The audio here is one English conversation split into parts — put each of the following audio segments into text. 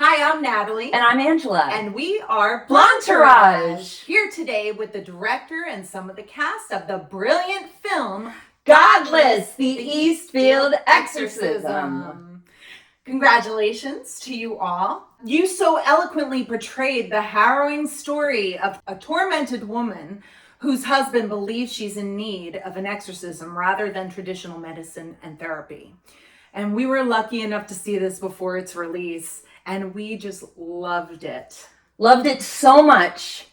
Hi, I'm Natalie. And I'm Angela. And we are Blondetourage. Here today with the director and some of the cast of the brilliant film Godless, the Eastfield Exorcism. Congratulations to you all. You so eloquently portrayed the harrowing story of a tormented woman whose husband believes she's in need of an exorcism rather than traditional medicine and therapy. And we were lucky enough to see this before its release, and we just loved it. Loved it so much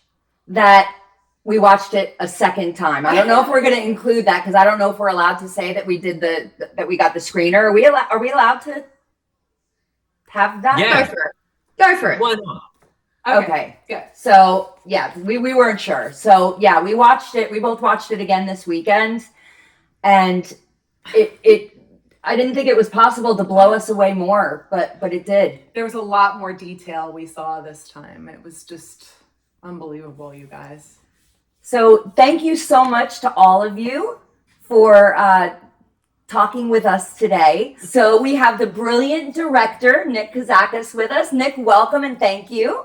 that we watched it a second time. I don't know if we're going to include that because I don't know if we're allowed to say that we did that we got the screener. Are we allowed to have that? Yeah. Go for it. Why not? Okay. Good. So yeah, we weren't sure. So yeah, we watched it. We both watched it again this weekend, and it I didn't think it was possible to blow us away more, but it did. There was a lot more detail we saw this time. It was just unbelievable, you guys. So thank you so much to all of you for talking with us today. So we have the brilliant director, Nick Kozakis, with us. Nick, welcome and thank you.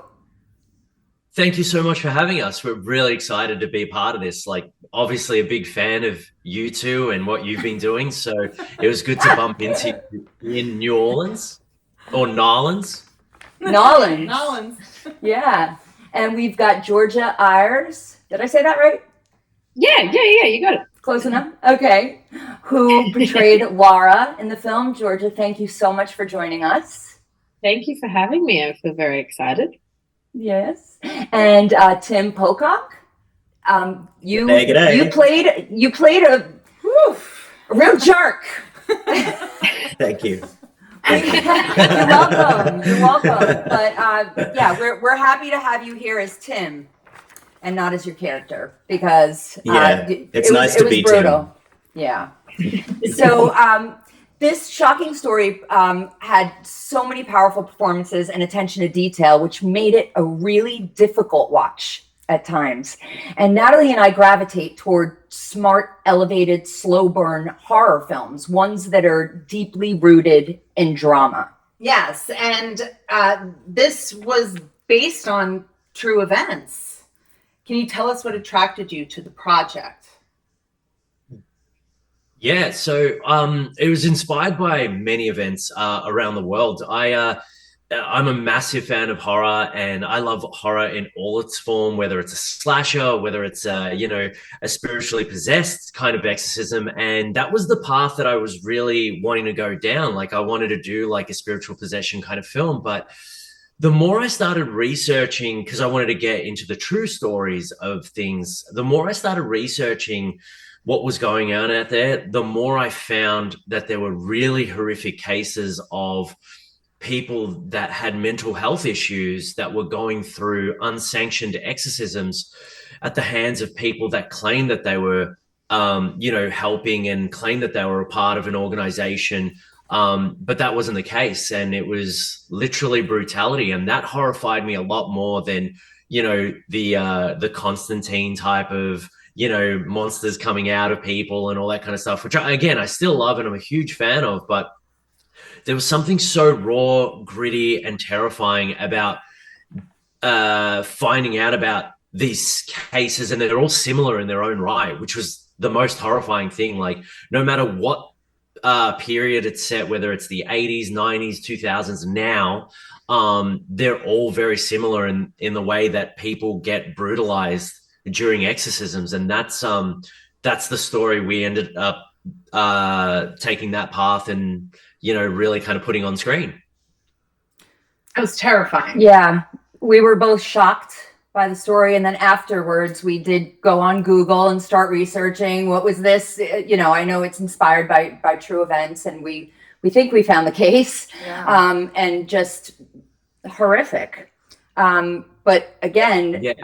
Thank you so much for having us. We're really excited to be a part of this. Like, obviously a big fan of you two and what you've been doing. So it was good to bump into you in New Orleans or Nolans. Nolans. Yeah. And we've got Georgia Eyers. Did I say that right? Yeah, you got it. Close enough? Okay. Who portrayed Lara in the film. Georgia, thank you so much for joining us. Thank you for having me. I feel very excited. Yes. And Tim Pocock. You played a real jerk. Thank you. You're welcome. But yeah, we're happy to have you here as Tim and not as your character because it's nice to be brutal. Tim. Yeah. So this shocking story had so many powerful performances and attention to detail, which made it a really difficult watch at times. And Natalie and I gravitate toward smart, elevated, slow burn horror films, ones that are deeply rooted in drama. Yes, and this was based on true events. Can you tell us what attracted you to the project? Yeah, so it was inspired by many events around the world. I'm a massive fan of horror, and I love horror in all its form, whether it's a slasher, whether it's a spiritually possessed kind of exorcism. And that was the path that I was really wanting to go down. Like, I wanted to do like a spiritual possession kind of film, but the more I started researching, because I wanted to get into the true stories of things, the more I started researching what was going on out there, the more I found that there were really horrific cases of people that had mental health issues that were going through unsanctioned exorcisms at the hands of people that claimed that they were, helping and claimed that they were a part of an organization. But that wasn't the case. And it was literally brutality. And that horrified me a lot more than, the Constantine type of, monsters coming out of people and all that kind of stuff, which I still love and I'm a huge fan of, but there was something so raw, gritty, and terrifying about finding out about these cases, and they're all similar in their own right, which was the most horrifying thing. Like, no matter what period it's set, whether it's the 80s, 90s, 2000s, now, they're all very similar in the way that people get brutalized during exorcisms, and that's the story we ended up taking that path and really kind of putting on screen. It was terrifying. Yeah, we were both shocked by the story, and then afterwards we did go on Google and start researching what was this. I know it's inspired by true events, and we think we found the case. Yeah. And just horrific. But again,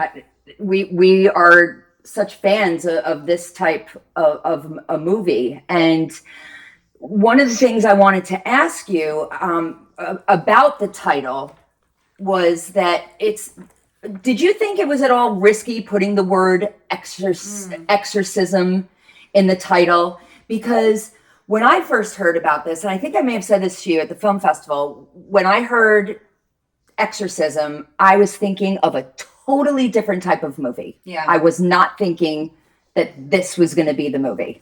we are such fans of this type of a movie. And one of the things I wanted to ask you about the title was that did you think it was at all risky putting the word exorcism in the title? Because when I first heard about this, and I think I may have said this to you at the film festival, when I heard exorcism, I was thinking of a totally different type of movie. Yeah. I was not thinking that this was going to be the movie.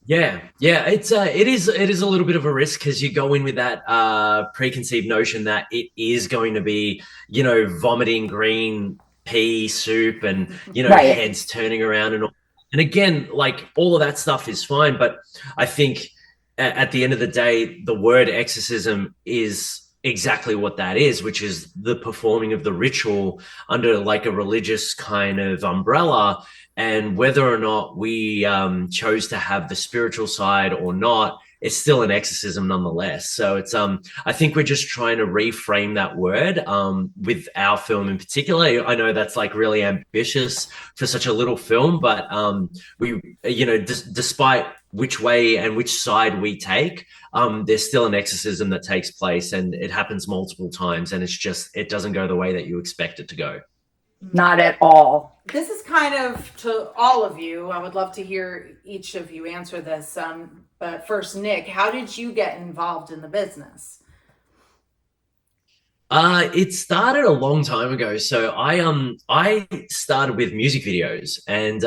Yeah, it is a little bit of a risk because you go in with that preconceived notion that it is going to be, you know, vomiting green pea soup and, you know, Right. heads turning around and all. And again, like all of that stuff is fine, but I think at the end of the day, the word exorcism is exactly what that is, which is the performing of the ritual under like a religious kind of umbrella. And whether or not we chose to have the spiritual side or not, it's still an exorcism nonetheless. So it's I think we're just trying to reframe that word with our film in particular. I know that's like really ambitious for such a little film, but we, you know, despite which way and which side we take, there's still an exorcism that takes place, and it happens multiple times, and it doesn't go the way that you expect it to go. Not at all. This is kind of to all of you. I would love to hear each of you answer this. But first, Nick, how did you get involved in the business? It started a long time ago. So I started with music videos, and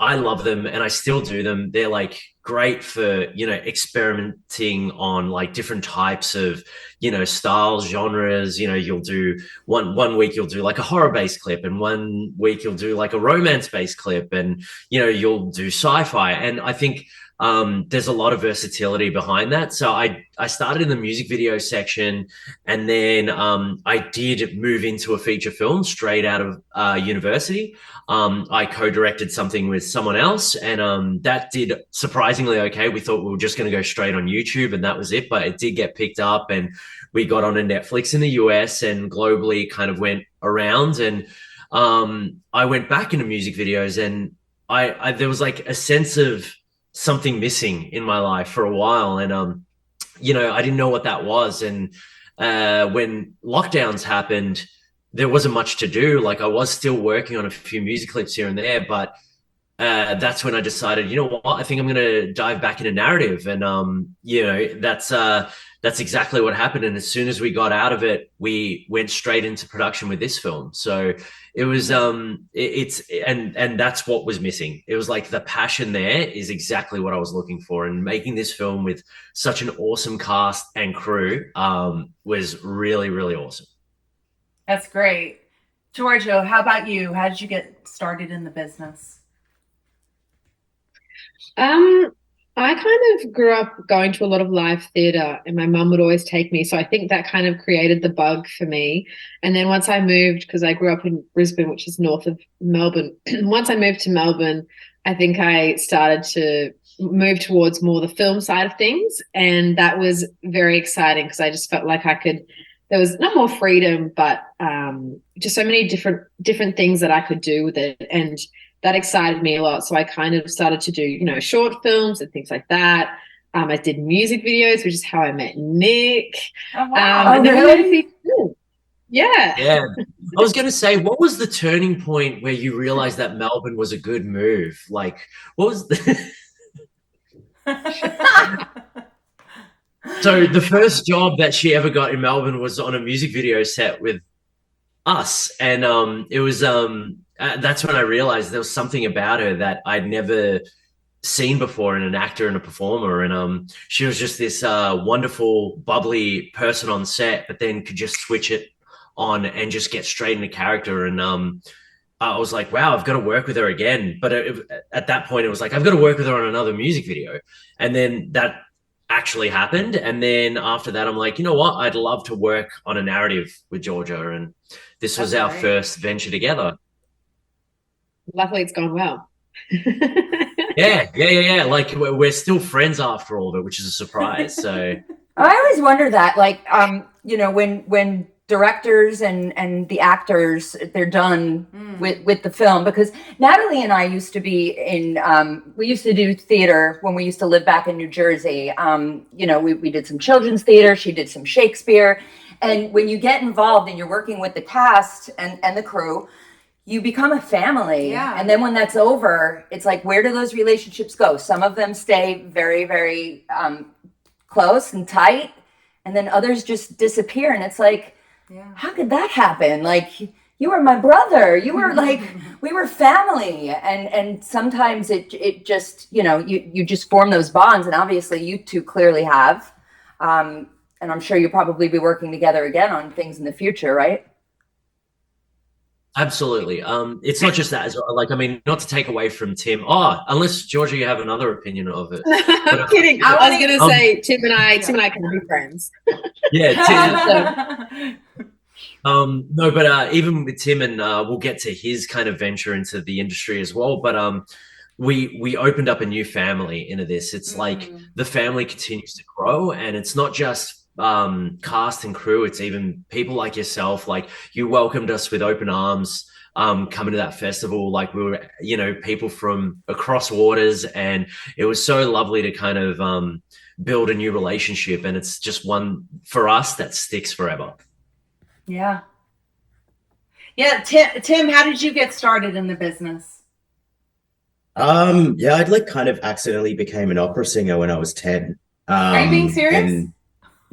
I love them, and I still do them. They're like great for, you know, experimenting on like different types of, you know, styles, genres. You know, you'll do one week you'll do like a horror-based clip, and 1 week you'll do like a romance-based clip, and, you know, you'll do sci-fi. And I think there's a lot of versatility behind that. So I started in the music video section, and then I did move into a feature film straight out of university. I co-directed something with someone else, and that did surprisingly okay. We thought we were just going to go straight on YouTube and that was it, but it did get picked up, and we got onto Netflix in the US and globally kind of went around. And I went back into music videos, and I there was like a sense of something missing in my life for a while, and you know, I didn't know what that was. And when lockdowns happened, there wasn't much to do. Like, I was still working on a few music clips here and there, but that's when I decided, you know what, I think I'm going to dive back into narrative. And you know, that's exactly what happened. And as soon as we got out of it, we went straight into production with this film. So it was and that's what was missing. It was like the passion there is exactly what I was looking for, and making this film with such an awesome cast and crew was really, really awesome. That's great. 𝐥𝐤𝐤, how about you? How did you get started in the business? I kind of grew up going to a lot of live theatre, and my mum would always take me. So I think that kind of created the bug for me. And then once I moved, because I grew up in Brisbane, which is north of Melbourne, once I moved to Melbourne, I think I started to move towards more the film side of things. And that was very exciting because I just felt like there was not more freedom, but just so many different things that I could do with it. And that excited me a lot. So I kind of started to do, you know, short films and things like that. I did music videos, which is how I met Nick. Oh, wow. And then Really? Yeah. I was going to say, what was the turning point where you realized that Melbourne was a good move? Like, what was So the first job that she ever got in Melbourne was on a music video set with us. And it was that's when I realized there was something about her that I'd never seen before in an actor and a performer. And she was just this wonderful, bubbly person on set, but then could just switch it on and just get straight into character. And I was like, wow, I've got to work with her again. But at that point, it was like, I've got to work with her on another music video. And then that actually happened. And then after that, I'm like, you know what? I'd love to work on a narrative with 𝐥𝐤𝐤. And this was our first venture together. Luckily, it's gone well. Yeah. Like, we're still friends after all of it, which is a surprise. So I always wonder that, like, you know, when directors and the actors, they're done with the film, because Natalie and I used to be we used to do theater when we used to live back in New Jersey. You know, we did some children's theater. She did some Shakespeare. And when you get involved and you're working with the cast and the crew, you become a family. Yeah. And then when that's over, it's like, where do those relationships go? Some of them stay very, very close and tight. and then others just disappear, and it's like, Yeah. how could that happen? Like, you were my brother, you were like, we were family. And sometimes it just, you know, you just form those bonds, and obviously you two clearly have. And I'm sure you'll probably be working together again on things in the future, right? Absolutely. It's not just that as well. Like, I mean, not to take away from Tim. Oh, unless Georgia, you have another opinion of it. But, I'm kidding. I was going to say Tim and I can be friends. Yeah. Tim, no, but even with Tim, and we'll get to his kind of venture into the industry as well. But we opened up a new family into this. It's like the family continues to grow, and it's not just cast and crew, it's even people like yourself. Like, you welcomed us with open arms coming to that festival. Like, we were, you know, people from across waters, and it was so lovely to kind of build a new relationship, and it's just one for us that sticks forever. Yeah. Tim, how did you get started in the business? Yeah, I'd like kind of accidentally became an opera singer when I was 10. Are you being serious? And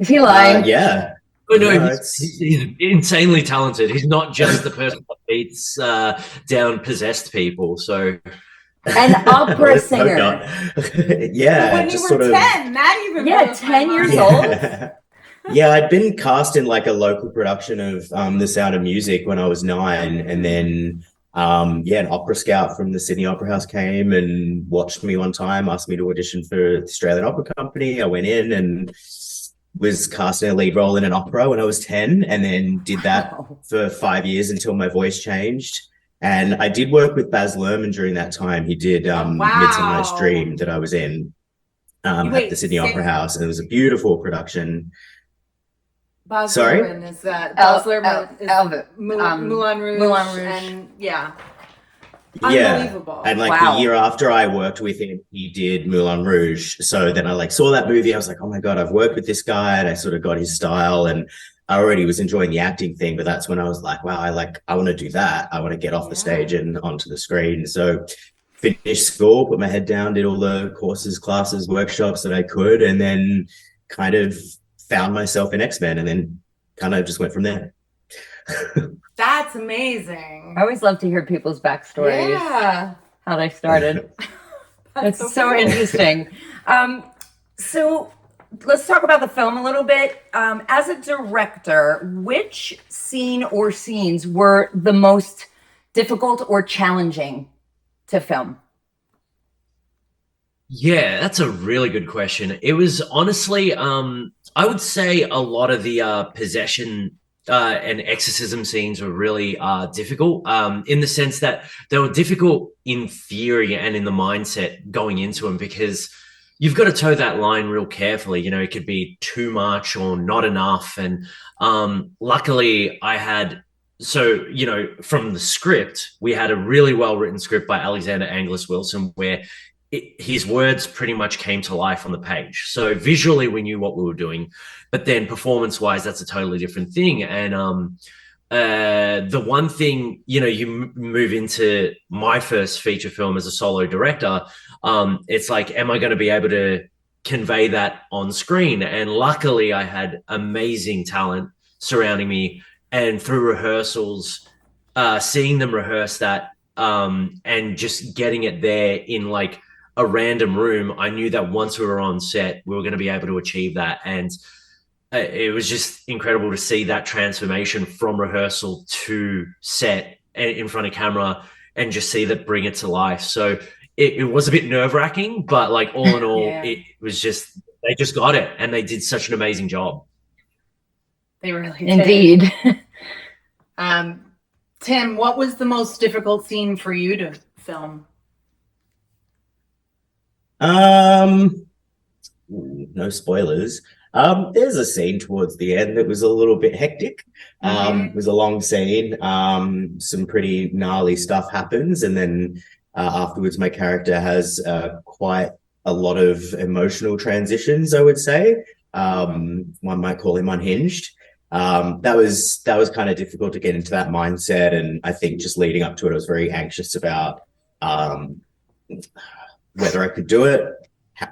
Is he lying? yeah. Oh, no, No, he's insanely talented. He's not just the person that beats down possessed people. So, An opera let's hope singer. not. Yeah, When you just were sort of 10, that even Yeah, blows my 10 years mind. old. Yeah. Yeah, I'd been cast in like a local production of The Sound of Music when I was 9, and then an opera scout from the Sydney Opera House came and watched me one time, asked me to audition for the Australian Opera Company. I went in and was cast in a lead role in an opera when I was 10, and then did that for 5 years until my voice changed. And I did work with Baz Luhrmann during that time. He did Midsummer Night's Dream that I was in at the Sydney Opera House, and it was a beautiful production. Baz Sorry? Luhrmann is that. Baz Luhrmann is Moulin Rouge. Moulin Rouge. And yeah. Yeah, Unbelievable. and like Wow. the year after I worked with him, he did Moulin Rouge. So then I like saw that movie. I was like, oh my God, I've worked with this guy, and I sort of got his style, and I already was enjoying the acting thing. But that's when I was like, wow, I want to do that. I want to get off the stage and onto the screen. So finished school, put my head down, did all the courses, classes, workshops that I could, and then kind of found myself in X-Men, and then kind of just went from there. That's amazing. I always love to hear people's backstories, Yeah. how they started. It's so cool. interesting. So let's talk about the film a little bit. As a director, which scene or scenes were the most difficult or challenging to film? yeah, that's a really good question. It was honestly, I would say a lot of the possession and exorcism scenes were really difficult in the sense that they were difficult in theory and in the mindset going into them, because you've got to toe that line real carefully. You know, it could be too much or not enough. And luckily I had, so, you know, from the script, we had a really well-written script by Alexander Angeles Wilson where his words pretty much came to life on the page. So visually we knew what we were doing, but then performance-wise, that's a totally different thing. And the one thing, you know, you move into my first feature film as a solo director, it's like, am I going to be able to convey that on screen? And luckily I had amazing talent surrounding me, and through rehearsals, seeing them rehearse that and just getting it there in like a random room, I knew that once we were on set, we were going to be able to achieve that. And it was just incredible to see that transformation from rehearsal to set in front of camera, and just see that bring it to life. So it was a bit nerve-wracking, but like all in all, it was just, they just got it, and they did such an amazing job. They really did. Indeed. Tim, what was the most difficult scene for you to film? No spoilers. There's a scene towards the end that was a little bit hectic. It was a long scene. Some pretty gnarly stuff happens, and then afterwards my character has quite a lot of emotional transitions, I would say. One might call him unhinged. That was kind of difficult to get into that mindset, and I think just leading up to it, I was very anxious about whether I could do it,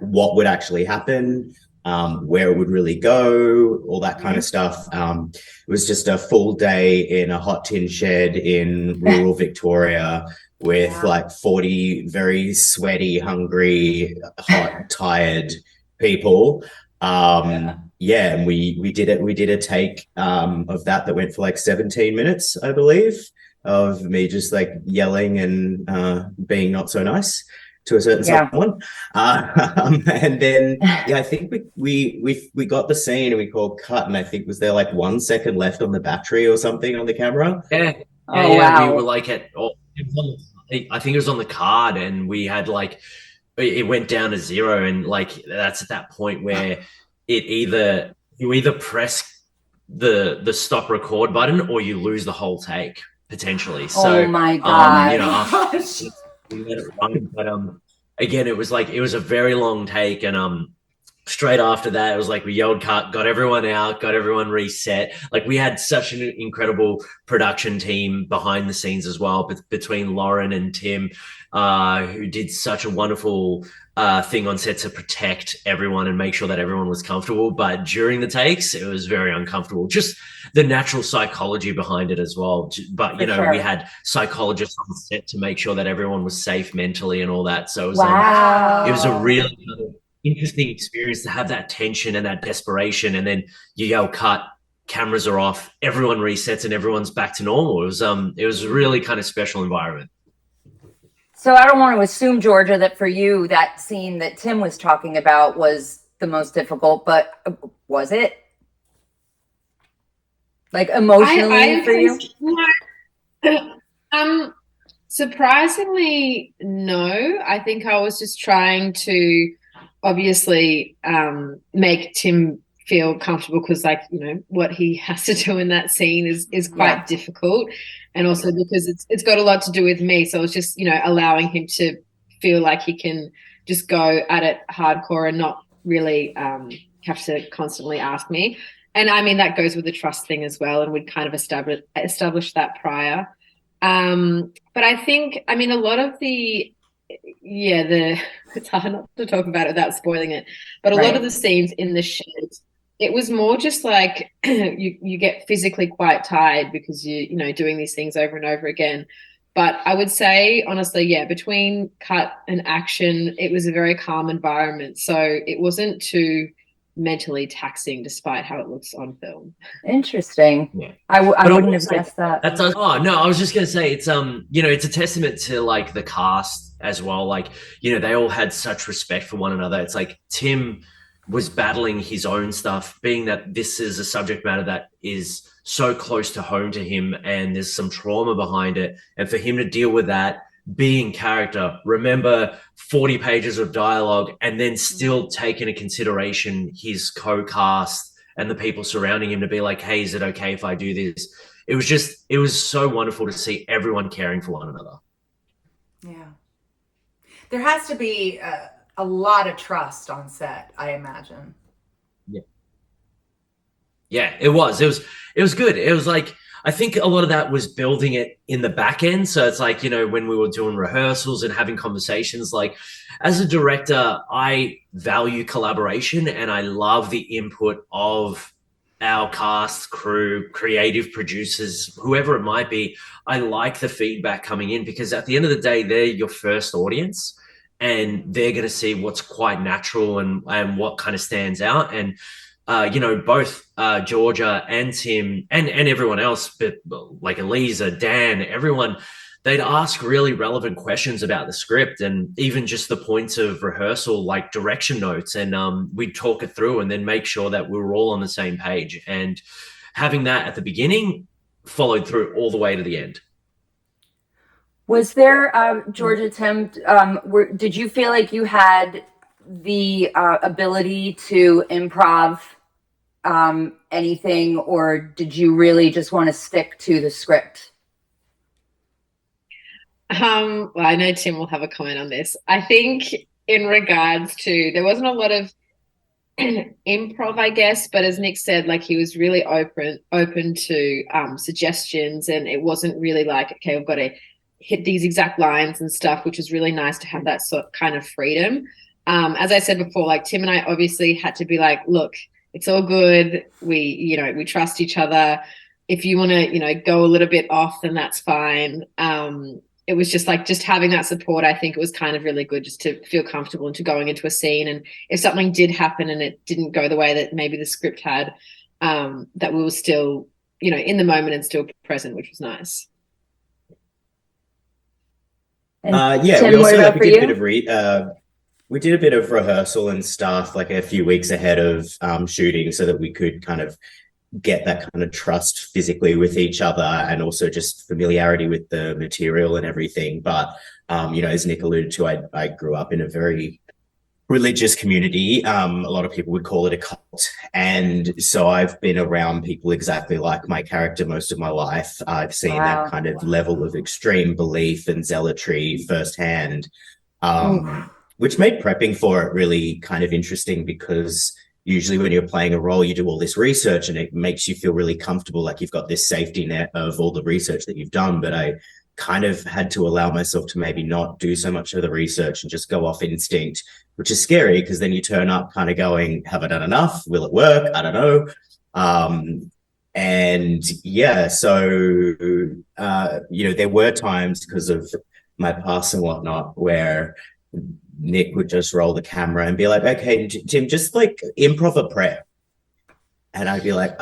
what would actually happen, where it would really go, all that kind of stuff. It was just a full day in a hot tin shed in rural Victoria with like 40 very sweaty, hungry, hot, tired people. And we did it. We did a take of that went for like 17 minutes, I believe, of me just like yelling and being not so nice to a certain someone. And then I think we got the scene and we called cut, and I think was there like 1 second left on the battery or something on the camera. We were like I think it was on the card, and we had like it went down to 0, and like that's at that point where you either press the stop record button or you lose the whole take potentially. So oh my god, after we let it run, but again it was a very long take, and straight after that it was like we yelled cut, got everyone out, got everyone reset. Like we had such an incredible production team behind the scenes as well, between Lauren and Tim, who did such a wonderful thing on set to protect everyone and make sure that everyone was comfortable. But during the takes it was very uncomfortable, just the natural psychology behind it as well. But you know, we had psychologists on set to make sure that everyone was safe mentally and all that. So it was it was a really interesting experience to have that tension and that desperation, and then you yell cut, cameras are off, everyone resets, and everyone's back to normal. It was a really kind of special environment. So I don't want to assume, Georgia, that for you that scene that Tim was talking about was the most difficult, but was it? Like emotionally for you? Surprisingly, no. I think I was just trying to obviously make Tim feel comfortable, because like, you know, what he has to do in that scene is quite difficult, and also because it's got a lot to do with me. So it's just, you know, allowing him to feel like he can just go at it hardcore and not really have to constantly ask me. And I mean, that goes with the trust thing as well, and we'd kind of established that prior. But I think, I mean, a lot of it's hard not to talk about it without spoiling it, but a lot of the scenes in the shed, it was more just like you get physically quite tired because you know, doing these things over and over again. But I would say, honestly, between cut and action, it was a very calm environment. So it wasn't too mentally taxing, despite how it looks on film. Interesting. I wouldn't have guessed that. I was just gonna say, it's you know, it's a testament to like the cast as well. Like, you know, they all had such respect for one another. It's like Tim was battling his own stuff, being that this is a subject matter that is so close to home to him, and there's some trauma behind it, and for him to deal with that, being character, remember 40 pages of dialogue, and then still take into consideration his co-cast and the people surrounding him to be like, hey, is it okay if I do this? It was so wonderful to see everyone caring for one another. Yeah. There has to be a lot of trust on set, I imagine. Yeah, it was good. It was like, I think a lot of that was building it in the back end. So it's like, you know, when we were doing rehearsals and having conversations, like as a director, I value collaboration and I love the input of our cast, crew, creative producers, whoever it might be. I like the feedback coming in, because at the end of the day, they're your first audience and they're going to see what's quite natural and what kind of stands out. And you know, both Georgia and Tim and everyone else, but like 𝐿𝐸𝐵𝐵, Dan, everyone, they'd ask really relevant questions about the script, and even just the points of rehearsal, like direction notes, and we'd talk it through and then make sure that we were all on the same page. And having that at the beginning followed through all the way to the end. Was there, Georgia, Tim, did you feel like you had the ability to improv anything, or did you really just want to stick to the script? Well, I know Tim will have a comment on this. I think in regards to, there wasn't a lot of improv, I guess, but as Nick said, like he was really open to suggestions, and it wasn't really like, okay, we've got to hit these exact lines and stuff, which was really nice to have that sort kind of freedom. As I said before, like Tim and I obviously had to be like, look, it's all good. We trust each other. If you want to, go a little bit off, then that's fine. It was just like, just having that support, I think it was kind of really good just to feel comfortable into going into a scene. And if something did happen and it didn't go the way that maybe the script had, that we were still, in the moment and still present, which was nice. Yeah, Tim, we also what about for did a you? bit of we did a bit of rehearsal and stuff like a few weeks ahead of shooting so that we could kind of get that kind of trust physically with each other and also just familiarity with the material and everything. But as Nick alluded to, I grew up in a very religious community. A lot of people would call it a cult, and so I've been around people exactly like my character most of my life. I've seen Wow. that kind of level of extreme belief and zealotry firsthand, which made prepping for it really kind of interesting, because usually when you're playing a role, you do all this research and it makes you feel really comfortable, like you've got this safety net of all the research that you've done. But I kind of had to allow myself to maybe not do so much of the research and just go off instinct, which is scary because then you turn up kind of going, have I done enough? Will it work? I don't know. And yeah, so, there were times because of my past and whatnot where Nick would just roll the camera and be like, okay, Tim, just like improv a prayer. And I'd be like,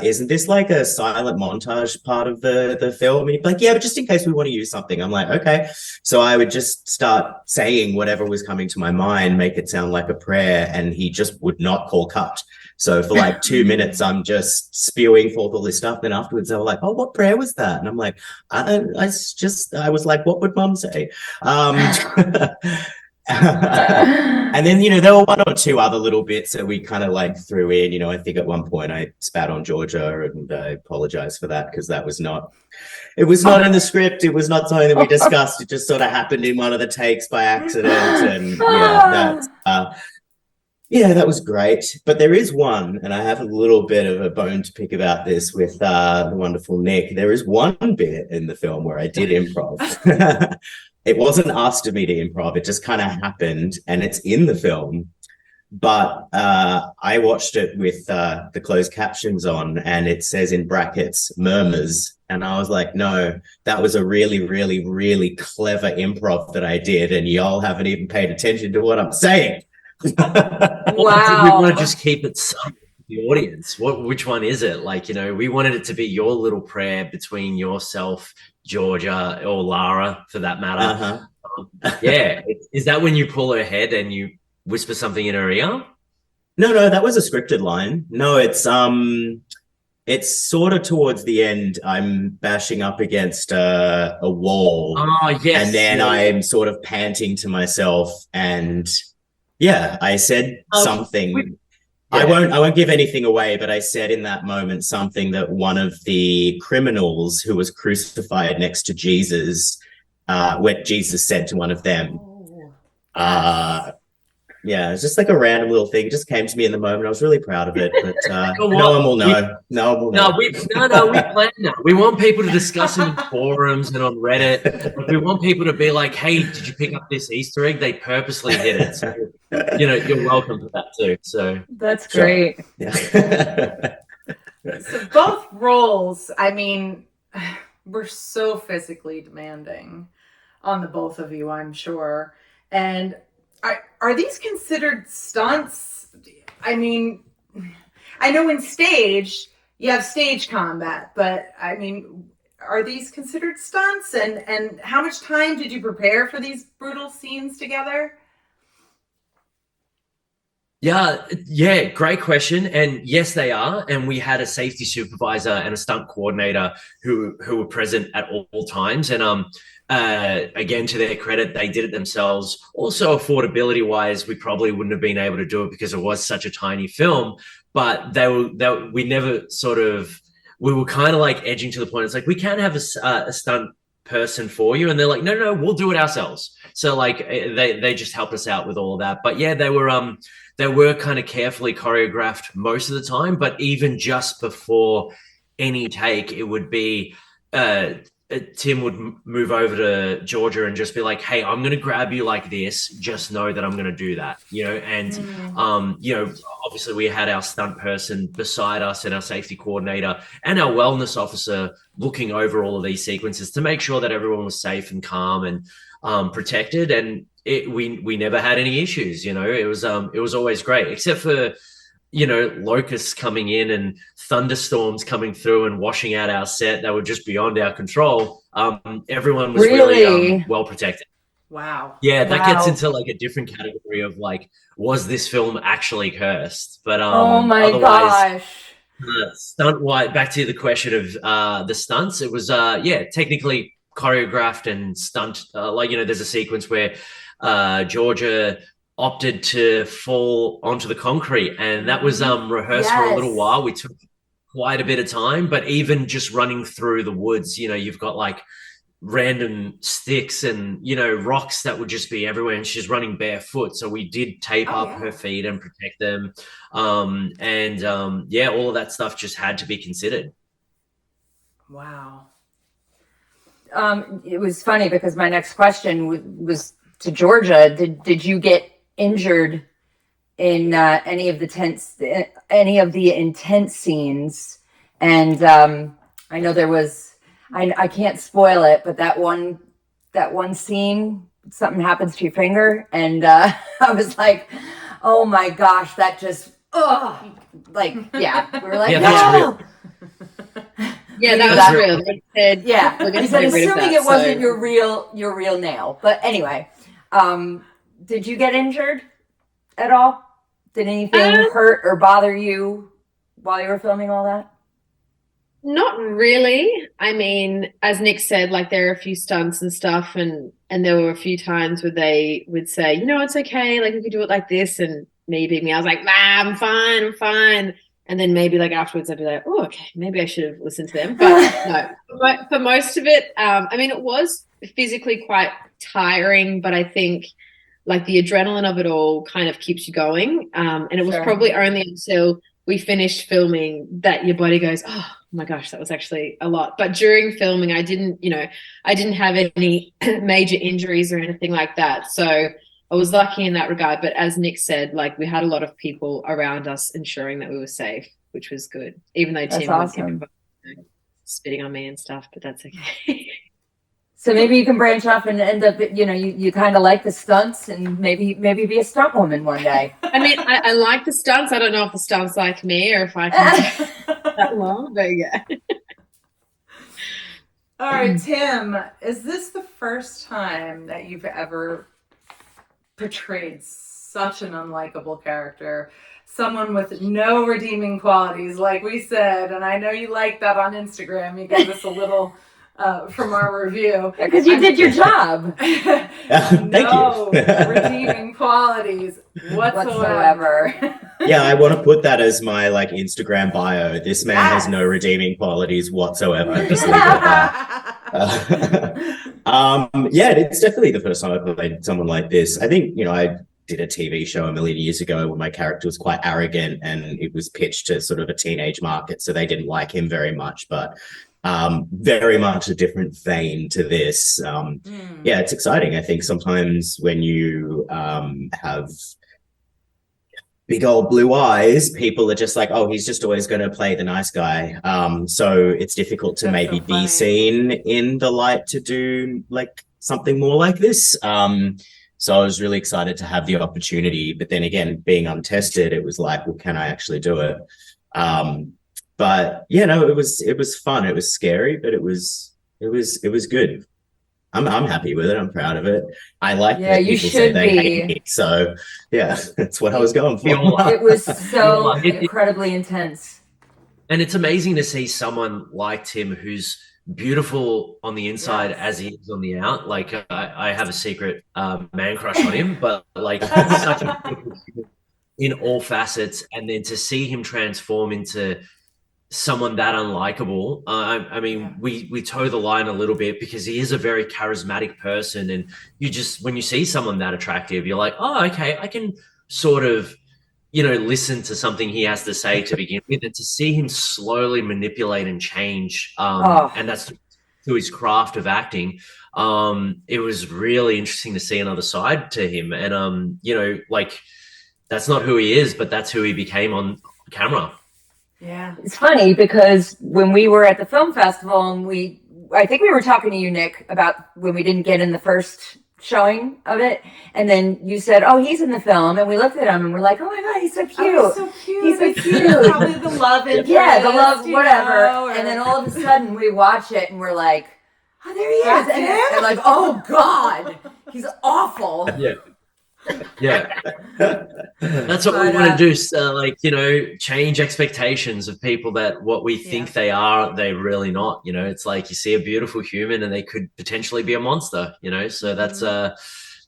isn't this like a silent montage part of the film? And he'd be like, yeah, but just in case we want to use something. I'm like, okay. So I would just start saying whatever was coming to my mind, make it sound like a prayer, and he just would not call cut. So for like 2 minutes, I'm just spewing forth all this stuff. Then afterwards, they were like, oh, what prayer was that? And I'm like, I was like, what would mum say? And then, there were one or two other little bits that we kind of like threw in. I think at one point I spat on Georgia, and I apologize for that because it was not in the script. It was not something that we discussed. It just sort of happened in one of the takes by accident. And that was great. But there is one, and I have a little bit of a bone to pick about this with the wonderful Nick. There is one bit in the film where I did improv. It wasn't asked of me to improv. It just kind of happened, and it's in the film. But I watched it with the closed captions on, and it says in brackets, murmurs. And I was like, no, that was a really, really, really clever improv that I did, and y'all haven't even paid attention to what I'm saying. Wow. We want to just keep it subtle to the audience. Which one is it? Like, we wanted it to be your little prayer between yourself, Georgia, or Lara, for that matter. Yeah. Is that when you pull her head and you whisper something in her ear? No, that was a scripted line. No, it's sort of towards the end. I'm bashing up against a wall. Oh, yes. And then I'm sort of panting to myself, and yeah, I said something. I won't give anything away, but I said in that moment something that one of the criminals who was crucified next to Jesus, what Jesus said to one of them. Yeah, it's just like a random little thing. It just came to me in the moment. I was really proud of it, but no one will know. No one will know. We plan that. We want people to discuss it in forums and on Reddit. We want people to be like, hey, did you pick up this Easter egg? They purposely hid it. So, you're welcome for that too. So that's great. Sure. Yeah. So both roles, I mean, were so physically demanding on the both of you, I'm sure. And are these considered stunts? I mean, I know in stage, you have stage combat, but I mean, are these considered stunts? And how much time did you prepare for these brutal scenes together? Yeah, great question. And yes, they are. And we had a safety supervisor and a stunt coordinator who were present at all times. And again, to their credit, they did it themselves. Also, affordability wise, we probably wouldn't have been able to do it because it was such a tiny film. But we were kind of like edging to the point. It's like, we can't have a stunt person for you. And they're like, no, we'll do it ourselves. So like they just helped us out with all of that. But yeah, they were kind of carefully choreographed most of the time. But even just before any take, it would be Tim would move over to Georgia and just be like, "Hey, I'm going to grab you like this. Just know that I'm going to do that," you know. And you know, obviously we had our stunt person beside us and our safety coordinator and our wellness officer looking over all of these sequences to make sure that everyone was safe and calm and protected. And we never had any issues. You know, it was always great, except for, you know, locusts coming in and thunderstorms coming through and washing out our set that were just beyond our control. Everyone was really well protected. Wow. Yeah, that gets into like a different category of like, was this film actually cursed? But oh my gosh. Stunt wise, back to the question of the stunts, it was yeah, technically choreographed and stunt. Like, you know, there's a sequence where Georgia opted to fall onto the concrete, and that was rehearsed for a little while. We took quite a bit of time, but even just running through the woods, you know, you've got like random sticks and, you know, rocks that would just be everywhere, and she's running barefoot, so we did tape up her feet and protect them. Yeah, all of that stuff just had to be considered. Wow. It was funny because my next question was to Georgia. Did you get injured in any of the intense scenes? And I know there was, I can't spoil it, but that one scene, something happens to your finger, and I was like, oh my gosh, that just like, yeah, we were like, yeah, no. that's real. Yeah, that was real. They said, Yeah, we're gonna he said, get rid of assuming that, it wasn't so- your real nail. But anyway, did you get injured at all? Did anything hurt or bother you while you were filming all that? Not really. I mean, as Nick said, like there are a few stunts and stuff, and there were a few times where they would say, you know, it's okay, like we could do it like this, and me being me, I was like, nah, I'm fine. And then maybe like afterwards I'd be like, oh, okay, maybe I should have listened to them. But no, for most of it, I mean, it was physically quite tiring, but I think like the adrenaline of it all kind of keeps you going. And it was probably only until we finished filming that your body goes, oh my gosh, that was actually a lot. But during filming, I didn't have any major injuries or anything like that. So I was lucky in that regard. But as Nick said, like we had a lot of people around us ensuring that we were safe, which was good. Even though Tim was spitting on me and stuff, but that's okay. So maybe you can branch off and end up, you know, you kind of like the stunts, and maybe be a stunt woman one day. I mean, I like the stunts. I don't know if the stunts like me or if I can do that long, but yeah. All right, Tim, is this the first time that you've ever portrayed such an unlikable character? Someone with no redeeming qualities, like we said, and I know you like that on Instagram. You gave us a little from our review. Because you did your job. Thank no you. redeeming qualities whatsoever. Yeah, I want to put that as my like Instagram bio. This man has no redeeming qualities whatsoever. Just leave it at that. Yeah, it's definitely the first time I played someone like this. I think, you know, I did a TV show a million years ago where my character was quite arrogant, and it was pitched to sort of a teenage market, so they didn't like him very much. But very much a different vein to this. Yeah, it's exciting. I think sometimes when you have big old blue eyes, people are just like, oh, he's just always going to play the nice guy. So it's difficult to maybe be seen in the light to do like something more like this. So I was really excited to have the opportunity, but then again, being untested, it was like, well, can I actually do it? But yeah, no, it was fun. It was scary, but it was good. I'm happy with it. I'm proud of it. I like that people say they hate me. So yeah, that's what I was going for. It was so incredibly intense. And it's amazing to see someone like Tim who's beautiful on the inside as he is on the out. Like I have a secret man crush on him, but like he's such a beautiful human in all facets, and then to see him transform into someone that unlikable, I mean, we toe the line a little bit because he is a very charismatic person, and you just, when you see someone that attractive, you're like, oh, okay, I can sort of, you know, listen to something he has to say to begin with, and to see him slowly manipulate and change, and that's to his craft of acting. It was really interesting to see another side to him. And, you know, like, that's not who he is, but that's who he became on camera. Yeah. It's funny because when we were at the film festival and I think we were talking to you, Nick, about when we didn't get in the first showing of it, and then you said, "Oh, he's in the film," and we looked at him and we're like, "Oh my god, he's so cute! Oh, he's so cute! He's so cute!" Probably the love interest, yeah, the love, whatever. Or... And then all of a sudden we watch it and we're like, "Oh, there he is!" That's and, him? and like, "Oh god, he's awful." Yeah. Yeah, that's what we want to do. Like, you know, change expectations of people that what we think they are, they're really not. You know, it's like you see a beautiful human and they could potentially be a monster. You know, so that's that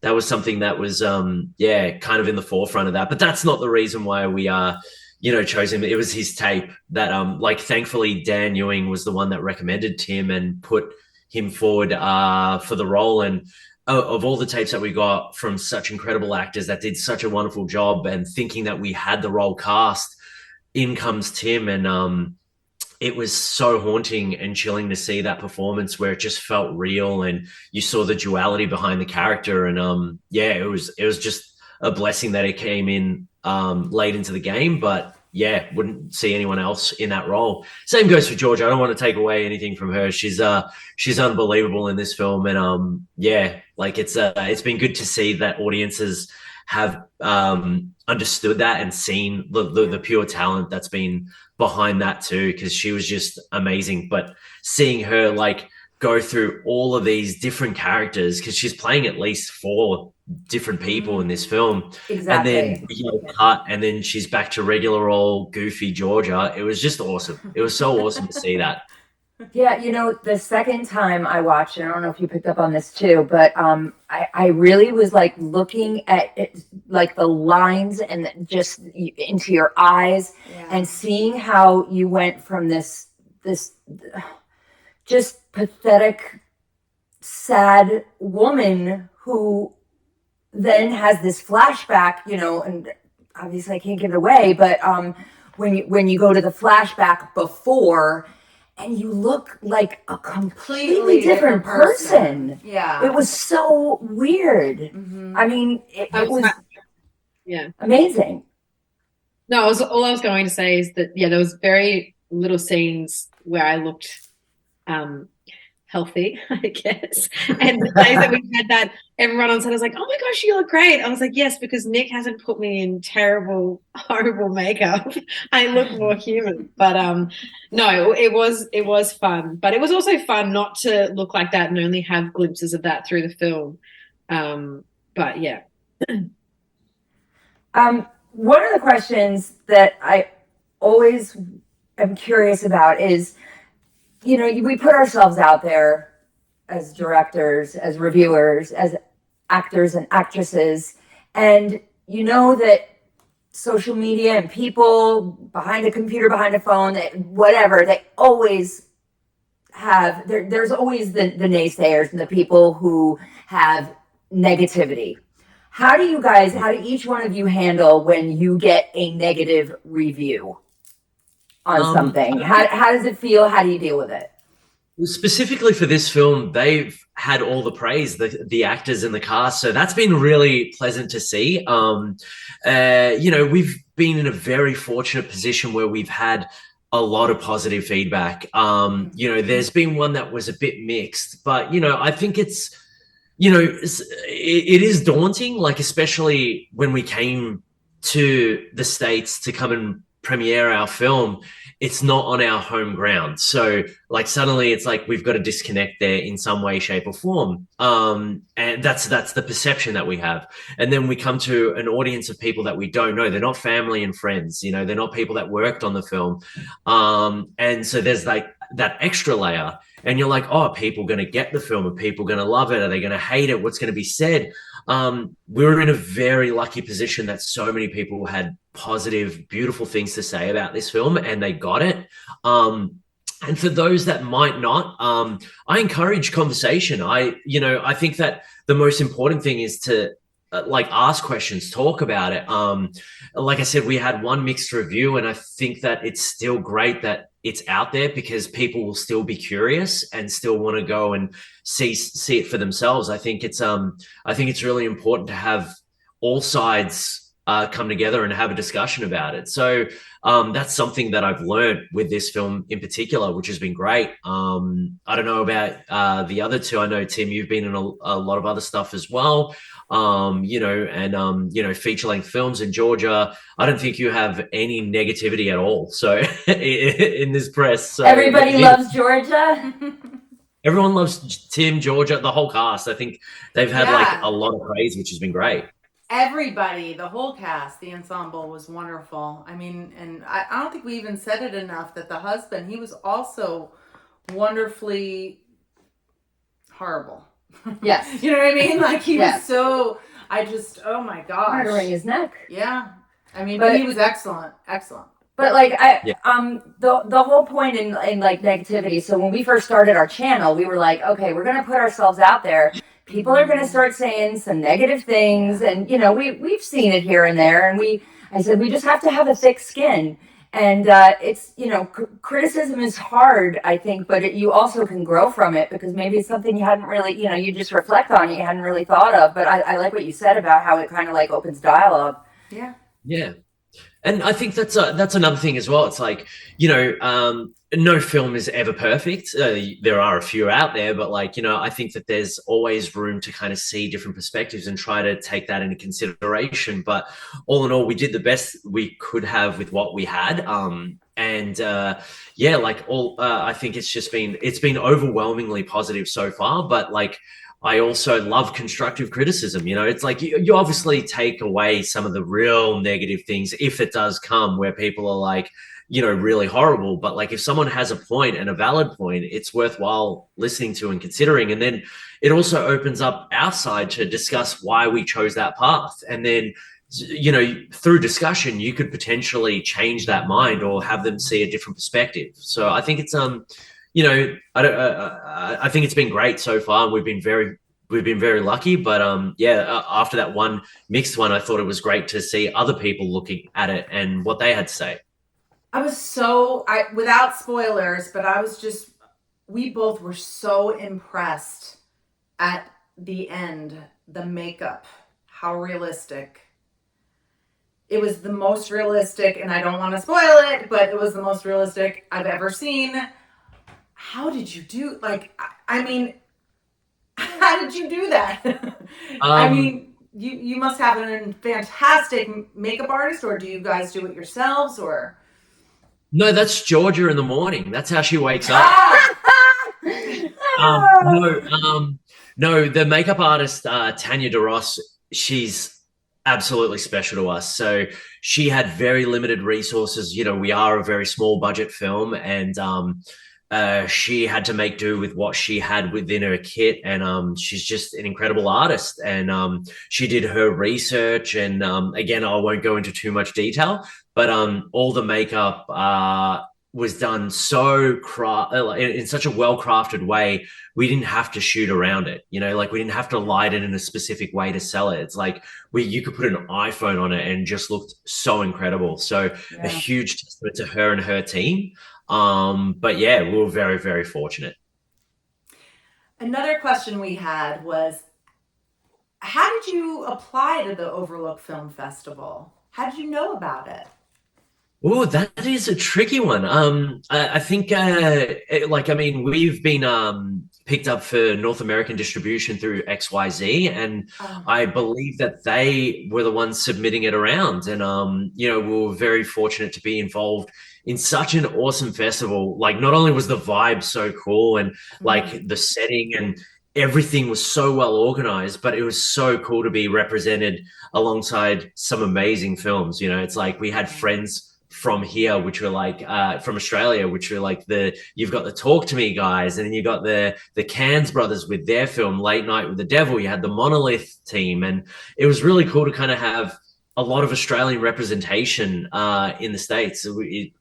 was something that was kind of in the forefront of that. But that's not the reason why we chose him. It was his tape that like, thankfully Dan Ewing was the one that recommended Tim and put him forward for the role. And of all the tapes that we got from such incredible actors that did such a wonderful job, and thinking that we had the role cast, in comes Tim. And it was so haunting and chilling to see that performance where it just felt real and you saw the duality behind the character. And it was just a blessing that it came in late into the game. But yeah, wouldn't see anyone else in that role. Same goes for Georgia. I don't want to take away anything from her. She's unbelievable in this film. And like, it's been good to see that audiences have understood that and seen the pure talent that's been behind that too, because she was just amazing. But seeing her like go through all of these different characters, because she's playing at least 4 different people in this film. Exactly. And then cut, and then she's back to regular old goofy Georgia. It was just awesome. It was so awesome to see that. Yeah, you know, the second time I watched it, I don't know if you picked up on this too, but I really was like looking at it, like the lines and just into your eyes, and seeing how you went from this just pathetic, sad woman who then has this flashback, you know, and obviously I can't give it away, but when you go to the flashback before, and you look like a completely different person. Yeah. It was so weird. Mm-hmm. I mean, it was amazing. No, all I was going to say is that, there was very little scenes where I looked healthy, I guess. And the days that we had that, everyone on set was like, "Oh my gosh, you look great." I was like, yes, because Nick hasn't put me in terrible, horrible makeup. I look more human. But no, it was fun. But it was also fun not to look like that and only have glimpses of that through the film. But yeah. One of the questions that I always am curious about is, you know, we put ourselves out there as directors, as reviewers, as actors and actresses, and you know that social media and people behind a computer, behind a phone, whatever, they always have, there's always the naysayers and the people who have negativity. How do each one of you handle when you get a negative review on something? How does it feel? How do you deal with it? Specifically for this film, they've had all the praise, the actors and the cast, so that's been really pleasant to see. You know, we've been in a very fortunate position where we've had a lot of positive feedback. You know, there's been one that was a bit mixed, but you know, I think it's, you know, it is daunting, like especially when we came to the States to come and premiere our film. It's not on our home ground. So like suddenly it's like we've got to disconnect there in some way, shape or form. And that's the perception that we have. And then we come to an audience of people that we don't know. They're not family and friends, you know, they're not people that worked on the film. And so there's like that extra layer, and you're like, oh, are people going to get the film? Are people going to love it? Are they going to hate it? What's going to be said? We were in a very lucky position that so many people had positive, beautiful things to say about this film, and they got it. And for those that might not, I encourage conversation. I think that the most important thing is to like ask questions, talk about it. Like I said, we had one mixed review, and I think that it's still great that it's out there because people will still be curious and still want to go and see it for themselves. I think it's really important to have all sides come together and have a discussion about it. So that's something that I've learned with this film in particular, which has been great. I don't know about the other two. I know, Tim, you've been in a lot of other stuff as well. Feature-length films in Georgia. I don't think you have any negativity at all. So in this press, so everybody loves Georgia. Everyone loves Tim, Georgia, the whole cast. I think they've had like a lot of praise, which has been great. Everybody, the whole cast, the ensemble was wonderful. I mean, and I don't think we even said it enough that the husband, he was also wonderfully horrible. Yes. You know what I mean? Like he was so, oh my gosh. Murdering his neck. Yeah. I mean, but he was excellent. Excellent. But like the whole point in like negativity. So when we first started our channel, we were like, okay, we're gonna put ourselves out there. People are gonna start saying some negative things, and we've seen it here and there. And I said we just have to have a thick skin. And it's criticism is hard, I think, but you also can grow from it because maybe it's something you hadn't really, you just reflect on it, you hadn't really thought of. But I like what you said about how it kind of like opens dialogue. Yeah. Yeah. And I think that's another thing as well. It's like, no film is ever perfect. There are a few out there, but I think that there's always room to kind of see different perspectives and try to take that into consideration. But all in all, we did the best we could have with what we had. I think it's been overwhelmingly positive so far, but I also love constructive criticism. It's like you obviously take away some of the real negative things if it does come where people are like, really horrible. But if someone has a point and a valid point, it's worthwhile listening to and considering. And then it also opens up our side to discuss why we chose that path. And then, through discussion, you could potentially change that mind or have them see a different perspective. So I think it's, I think it's been great so far. We've been very lucky, but after that one mixed one, I thought it was great to see other people looking at it and what they had to say. Without spoilers, but we both were so impressed at the end, the makeup, how realistic. It was the most realistic, and I don't want to spoil it, but it was the most realistic I've ever seen. How did you do? How did you do that? You must have a fantastic makeup artist, or do you guys do it yourselves, or? No, that's Georgia in the morning. That's how she wakes up. No, the makeup artist, Tanya DeRoss, she's absolutely special to us. So she had very limited resources. We are a very small budget film, and she had to make do with what she had within her kit, and she's just an incredible artist. And she did her research, and again, I won't go into too much detail, but all the makeup was done in such a well-crafted way. We didn't have to shoot around it, we didn't have to light it in a specific way to sell it. It's like you could put an iPhone on it and it just looked so incredible. So a huge testament to her and her team. But yeah, we were very, very fortunate. Another question we had was, how did you apply to the Overlook Film Festival? How did you know about it? Oh, that is a tricky one. I think, we've been picked up for North American distribution through XYZ, and I believe that they were the ones submitting it around. And, we were very fortunate to be involved in such an awesome festival. Not only was the vibe so cool and the setting and everything was so well organized, but it was so cool to be represented alongside some amazing films. It's like we had friends from here, which were from Australia, which were you've got the Talk to Me guys, and then you got the 𝐤𝐸𝐳𝐫𝐞 brothers with their film Late Night with the Devil. You had the Monolith team, and it was really cool to kind of have a lot of Australian representation in the States. It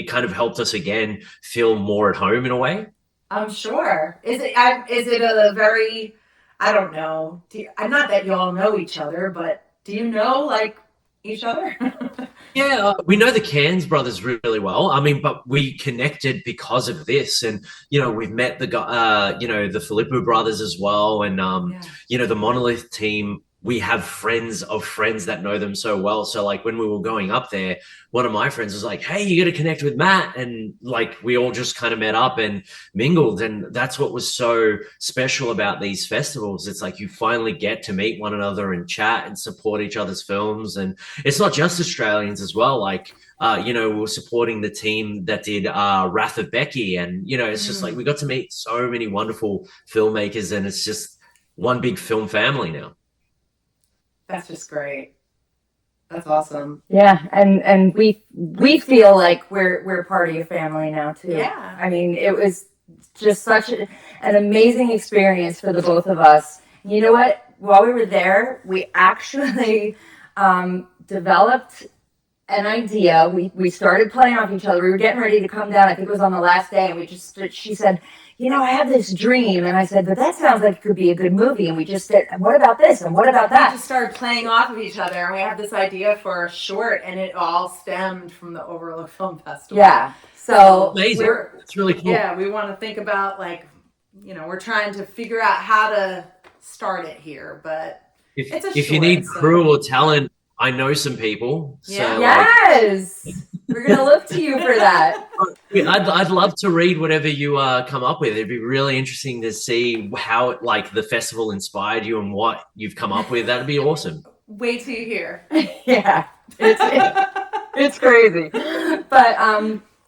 kind of helped us again feel more at home in a way. I'm sure. Is it a very, I don't know. Not that you all know each other, but do you know each other? Yeah, we know the Cairns brothers really well. I mean, but we connected because of this, and we've met the guy, the Filippo brothers as well, and the Monolith team. We have friends of friends that know them so well. So like when we were going up there, one of my friends was like, "Hey, you got to connect with Matt," and like we all just kind of met up and mingled, and that's what was so special about these festivals. It's like you finally get to meet one another and chat and support each other's films, and it's not just Australians as well. Like, we were supporting the team that did Wrath of Becky. And, it's just like we got to meet so many wonderful filmmakers, and it's just one big film family now. That's just great. That's awesome. Yeah, and we feel like we're part of your family now too. Yeah. I mean, it was just such an amazing experience for the both of us. You know what? While we were there, we actually developed an idea. We started playing off each other. We were getting ready to come down. I think it was on the last day, and she said, I have this dream. And I said, but that sounds like it could be a good movie. And we just said, what about this? And what about that? We just started playing off of each other, and we had this idea for a short, and it all stemmed from the Overlook Film Festival. Yeah. So amazing. It's really cool. Yeah, we want to think about we're trying to figure out how to start it here, but if you need crew or talent, I know some people. Yeah. So yes. We're going to look to you for that. I'd love to read whatever you come up with. It'd be really interesting to see how the festival inspired you and what you've come up with. That'd be awesome. Wait till you hear. Yeah. It's crazy. But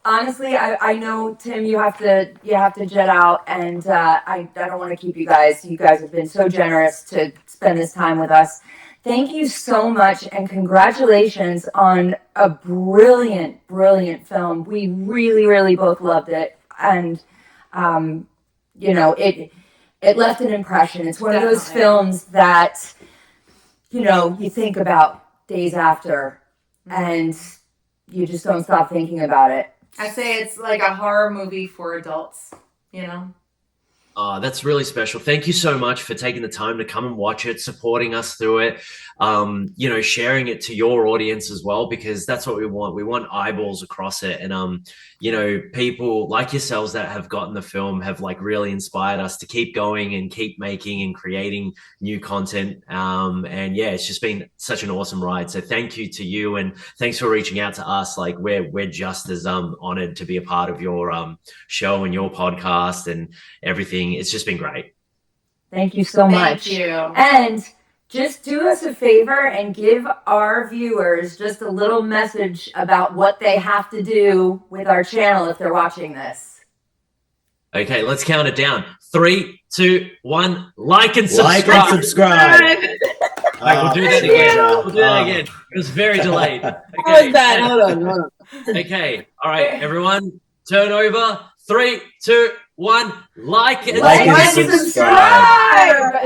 honestly, I know, Tim, you have to jet out, and I don't want to keep you guys. You guys have been so generous to spend this time with us. Thank you so much, and congratulations on a brilliant, brilliant film. We really, really both loved it, and it left an impression. It's one of those films that you think about days after, and you just don't stop thinking about it. I say it's like a horror movie for adults, That's really special. Thank you so much for taking the time to come and watch it, supporting us through it, sharing it to your audience as well, because that's what we want. We want eyeballs across it. And, people like yourselves that have gotten the film have really inspired us to keep going and keep making and creating new content. And yeah, it's just been such an awesome ride. So thank you to you, and thanks for reaching out to us. We're just as honored to be a part of your show and your podcast and everything. It's just been great. Thank you so much. Thank you. And just do us a favor and give our viewers just a little message about what they have to do with our channel if they're watching this. Okay, let's count it down. 3, 2, 1. Like and subscribe. Like and subscribe. All right, we'll do that again. We'll do that again. It was very delayed. Okay. How was that? Hold on. Okay. All right, everyone, turn over. 3, 2, 1. Like and subscribe.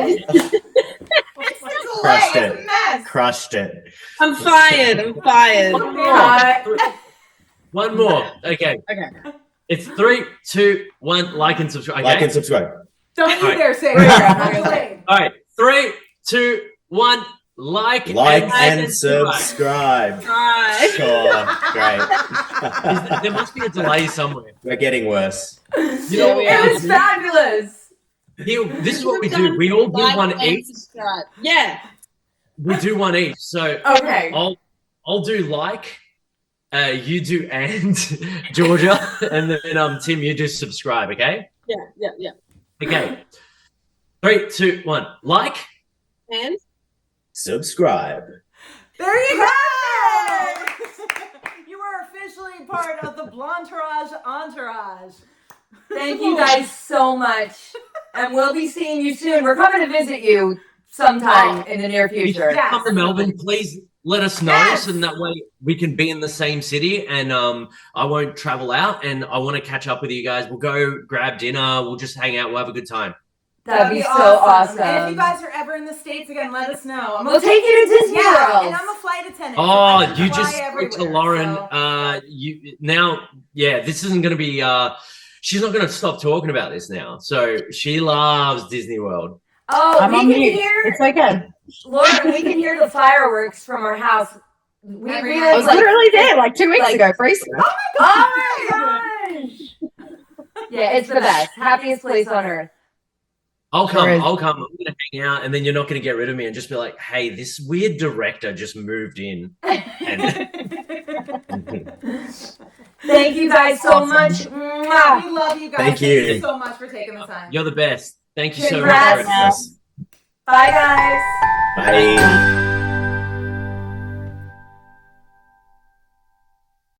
Crushed It's a mess. Crushed it. I'm fired. One more. Okay. It's 3, 2, 1. Like and subscribe. Okay? Like and subscribe. Don't you All dare say it. All right. 3, 2, 1. Like and subscribe. Sure. Great. There must be a delay somewhere. We're getting worse. It was fabulous. This is what we do. We all do one each. Yeah. We do one each. So Okay. I'll do you do and Georgia, and then Tim, you do subscribe. Okay. Yeah. Okay. 3, 2, 1. Like And Subscribe. There you go. You are officially part of the Blondetourage entourage. Thank you guys so much. And we'll be seeing you soon. We're coming to visit you sometime in the near future. If you come to Melbourne, please let us know, so that way we can be in the same city, and I won't travel out, and I want to catch up with you guys. We'll go grab dinner. We'll just hang out. We'll have a good time. That'd be so awesome. And if you guys are ever in the States again, let us know. We'll take you to Disney World. And I'm a flight attendant. Oh, so you just spoke to Lauren. This isn't going to be, she's not going to stop talking about this now. So she loves Disney World. Oh, we can hear, it's okay. Lauren, we can hear the fireworks from our house We I realized, was like- literally there like 2 weeks ago, Freeze. Oh my gosh! Yeah, it's the best. Happiest place on earth. I'll come. Sure is. I'll come. I'm gonna hang out, and then you're not gonna get rid of me and just be like, "Hey, this weird director just moved in." And Thank you guys so much. we Mwah. love you guys. Thank you. so much for taking the time. you're the best. Thank you so Congrats. much. Bye, guys. Bye.